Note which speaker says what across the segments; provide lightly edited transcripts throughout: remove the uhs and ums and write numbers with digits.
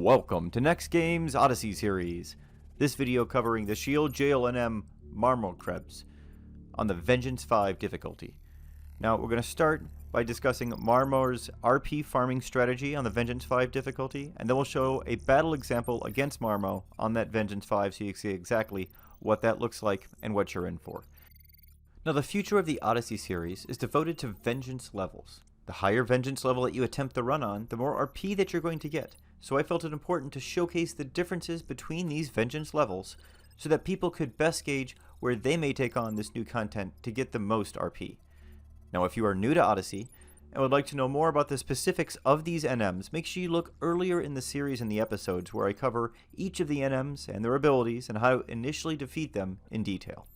Speaker 1: Welcome to NEXTGames Odyssey series. This video covering the Shield JLNM Marmorkrebs on the Vengeance 5 difficulty. Now we're going to start by discussing Marmor's RP farming strategy on the Vengeance 5 difficulty, and then we'll show a battle example against Marmo on that Vengeance 5 so you can see exactly what that looks like and what you're in for. Now the future of the Odyssey series is devoted to Vengeance levels. The higher Vengeance level that you attempt the run on, the more RP that you're going to get. So I felt it important to showcase the differences between these Vengeance levels so that people could best gauge where they may take on this new content to get the most RP. Now if you are new to Odyssey and would like to know more about the specifics of these NMs, make sure you look earlier in the series in the episodes where I cover each of the NMs and their abilities and how to initially defeat them in detail.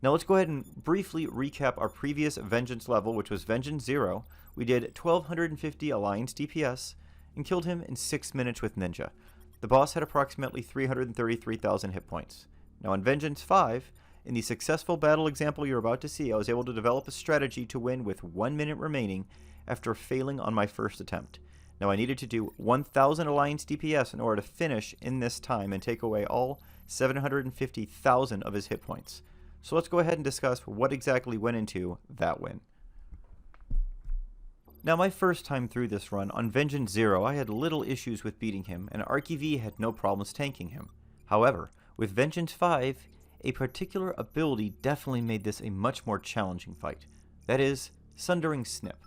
Speaker 1: Now let's go ahead and briefly recap our previous Vengeance level, which was Vengeance 0. We did 1250 Alliance DPS and killed him in 6 minutes with Ninja. The boss had approximately 333,000 hit points. Now in Vengeance 5, in the successful battle example you're about to see, I was able to develop a strategy to win with 1 minute remaining after failing on my first attempt. Now I needed to do 1,000 Alliance DPS in order to finish in this time and take away all 750,000 of his hit points. So let's go ahead and discuss what exactly went into that win. Now my first time through this run, on Vengeance 0, I had little issues with beating him, and RKV had no problems tanking him. However, with Vengeance 5, a particular ability definitely made this a much more challenging fight. That is, Sundering Snip.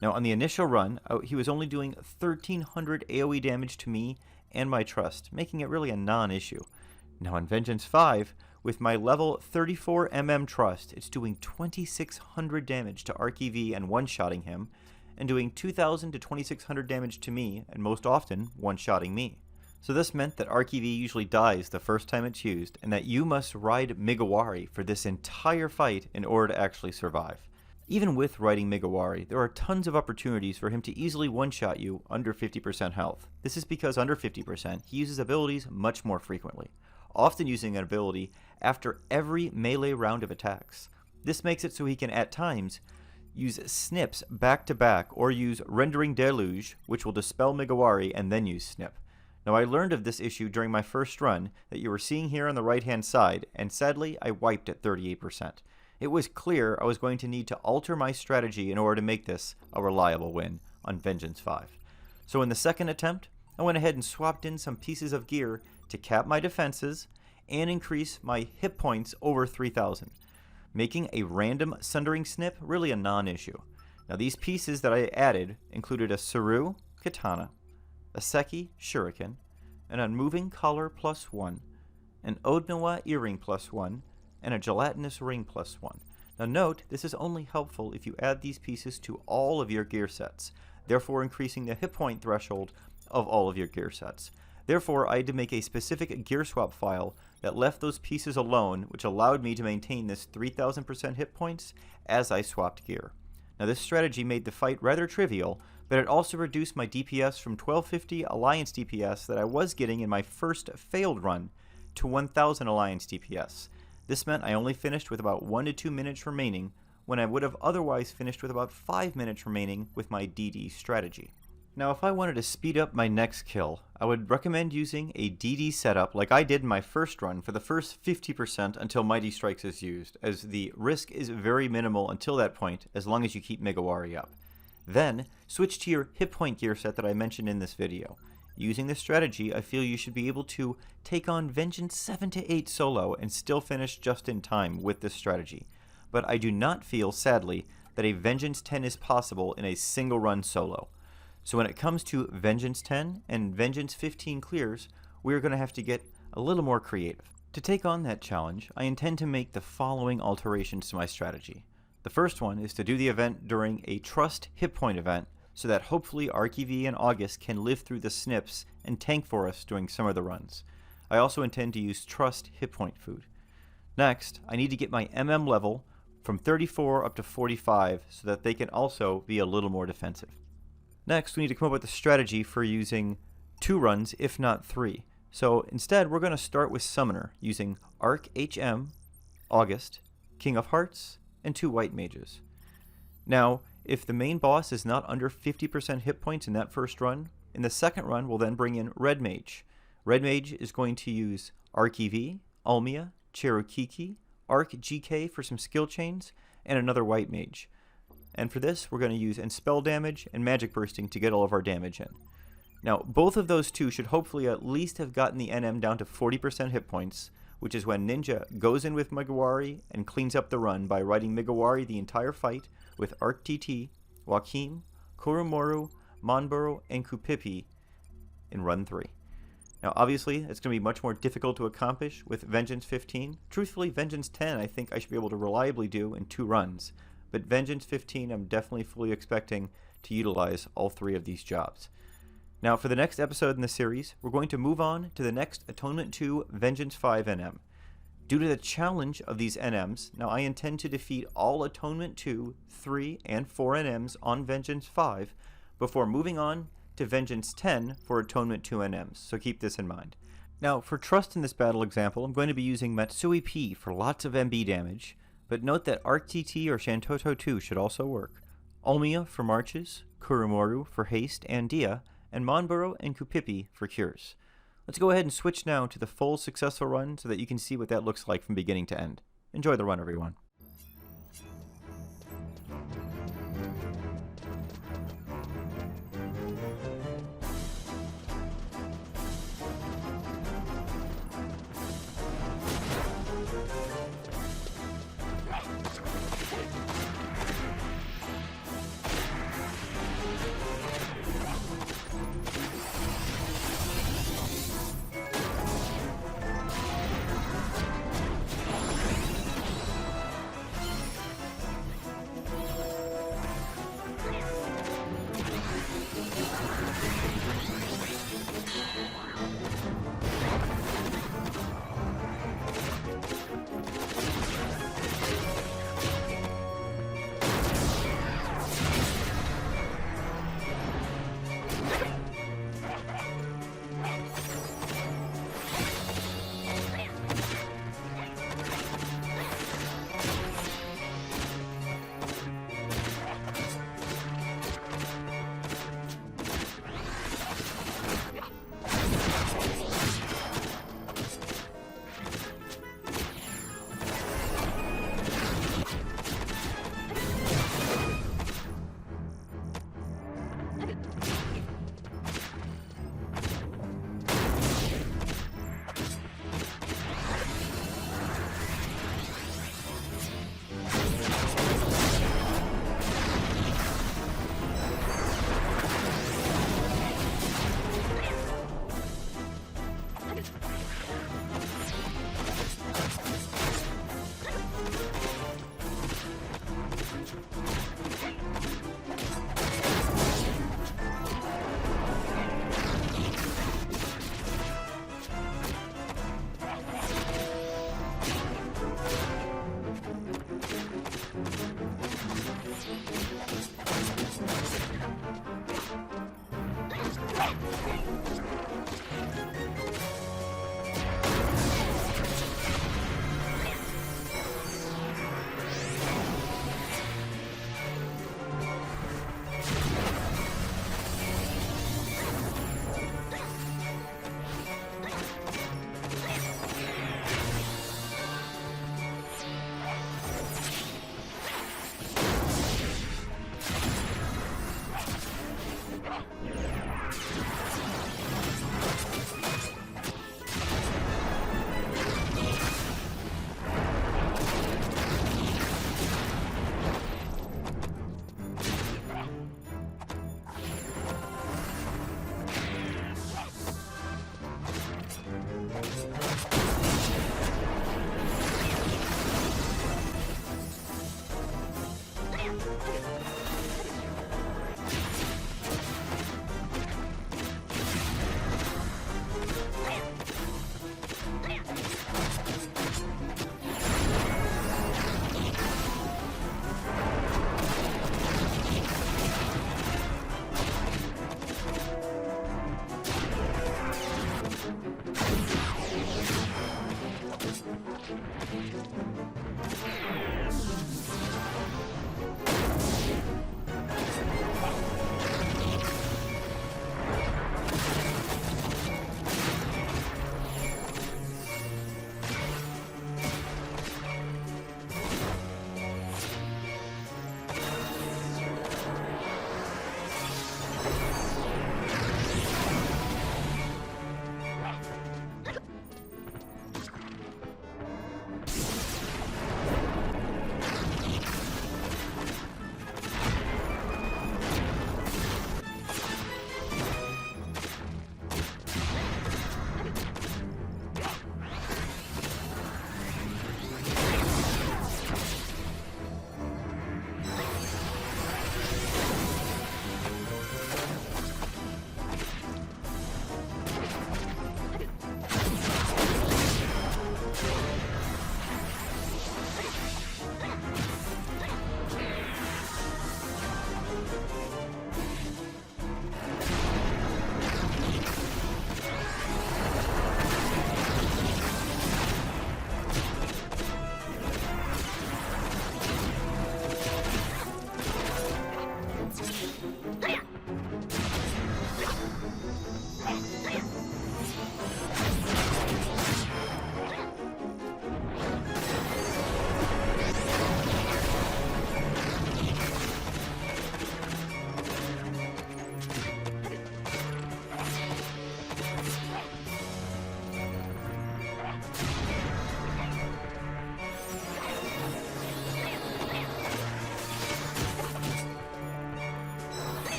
Speaker 1: Now on the initial run, he was only doing 1300 AoE damage to me and my trust, making it really a non-issue. Now on Vengeance 5, with my level 34 trust, it's doing 2600 damage to RKV and one-shotting him, and doing 2000 to 2600 damage to me, and most often one-shotting me. So this meant that RKV usually dies the first time it's used, and that you must ride Migawari for this entire fight in order to actually survive. Even with riding Migawari, there are tons of opportunities for him to easily one-shot you under 50% health. This is because under 50%, he uses abilities much more frequently, often using an ability after every melee round of attacks. This makes it so he can, at times, use snips back to back, or use Rendering Deluge, which will dispel Migawari and then use snip. Now I learned of this issue during my first run that you were seeing here on the right hand side, and sadly I wiped at 38%. It was clear I was going to need to alter my strategy in order to make this a reliable win on Vengeance 5. So in the second attempt, I went ahead and swapped in some pieces of gear to cap my defenses and increase my hit points over 3,000. Making a random Sundering Snip really a non-issue. Now these pieces that I added included a Saru Katana, a Seki Shuriken, an Unmoving Collar +1, an Odnawa Earring +1, and a Gelatinous Ring +1. Now note, this is only helpful if you add these pieces to all of your gear sets, therefore increasing the hit point threshold of all of your gear sets. Therefore, I had to make a specific gear swap file that left those pieces alone, which allowed me to maintain this 3000% hit points as I swapped gear. Now this strategy made the fight rather trivial, but it also reduced my DPS from 1250 Alliance DPS that I was getting in my first failed run to 1000 Alliance DPS. This meant I only finished with about 1 to 2 minutes remaining, when I would have otherwise finished with about 5 minutes remaining with my DD strategy. Now if I wanted to speed up my next kill, I would recommend using a DD setup like I did in my first run for the first 50% until Mighty Strikes is used, as the risk is very minimal until that point as long as you keep Migawari up. Then, switch to your hit point gear set that I mentioned in this video. Using this strategy, I feel you should be able to take on Vengeance 7 to 8 solo and still finish just in time with this strategy. But I do not feel, sadly, that a Vengeance 10 is possible in a single run solo. So when it comes to Vengeance 10 and Vengeance 15 clears, we're going to have to get a little more creative. To take on that challenge, I intend to make the following alterations to my strategy. The first one is to do the event during a Trust hit point event, so that hopefully RKV and August can live through the snips and tank for us during some of the runs. I also intend to use Trust hit point food. Next, I need to get my level from 34 up to 45 so that they can also be a little more defensive. Next, we need to come up with a strategy for using 2 runs, if not 3. So instead, we're going to start with Summoner, using Arc HM, August, King of Hearts, and 2 White Mages. Now, if the main boss is not under 50% hit points in that first run, In the second run, we'll then bring in Red Mage. Red Mage is going to use Arc EV, Ulmia, Cherokee, Arc GK for some skill chains, and another White Mage. And for this, we're going to use Spell Damage and Magic Bursting to get all of our damage in. Now, both of those two should hopefully at least have gotten the NM down to 40% hit points, which is when Ninja goes in with Megawari and cleans up the run by riding Megawari the entire fight with Arc TT, Joaquim, Kurumoru, Monburo, and Kupipi in run 3. Now, obviously, it's going to be much more difficult to accomplish with Vengeance 15. Truthfully, Vengeance 10 I think I should be able to reliably do in 2 runs, but Vengeance 15 I'm definitely fully expecting to utilize all 3 of these jobs. Now, for the next episode in the series, we're going to move on to the next Atonement 2 Vengeance 5 NM. Due to the challenge of these NMs, now I intend to defeat all Atonement 2, 3, and 4 NMs on Vengeance 5 before moving on to Vengeance 10 for Atonement 2 NMs, so keep this in mind. Now, for Trust in this battle example, I'm going to be using Matsui P for lots of MB damage, but note that Arc TT or Shantoto 2 should also work. Ulmia for marches, Kurumoru for haste and Dia, and Monburo and Kupipi for cures. Let's go ahead and switch now to the full successful run so that you can see what that looks like from beginning to end. Enjoy the run, everyone.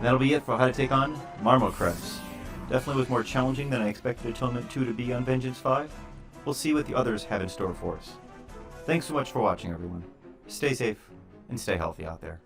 Speaker 1: that'll be it for how to take on Marmorkrebs. Definitely was more challenging than I expected Atonement 2 to be on Vengeance 5. We'll see what the others have in store for us. Thanks so much for watching, everyone. Stay safe and stay healthy out there.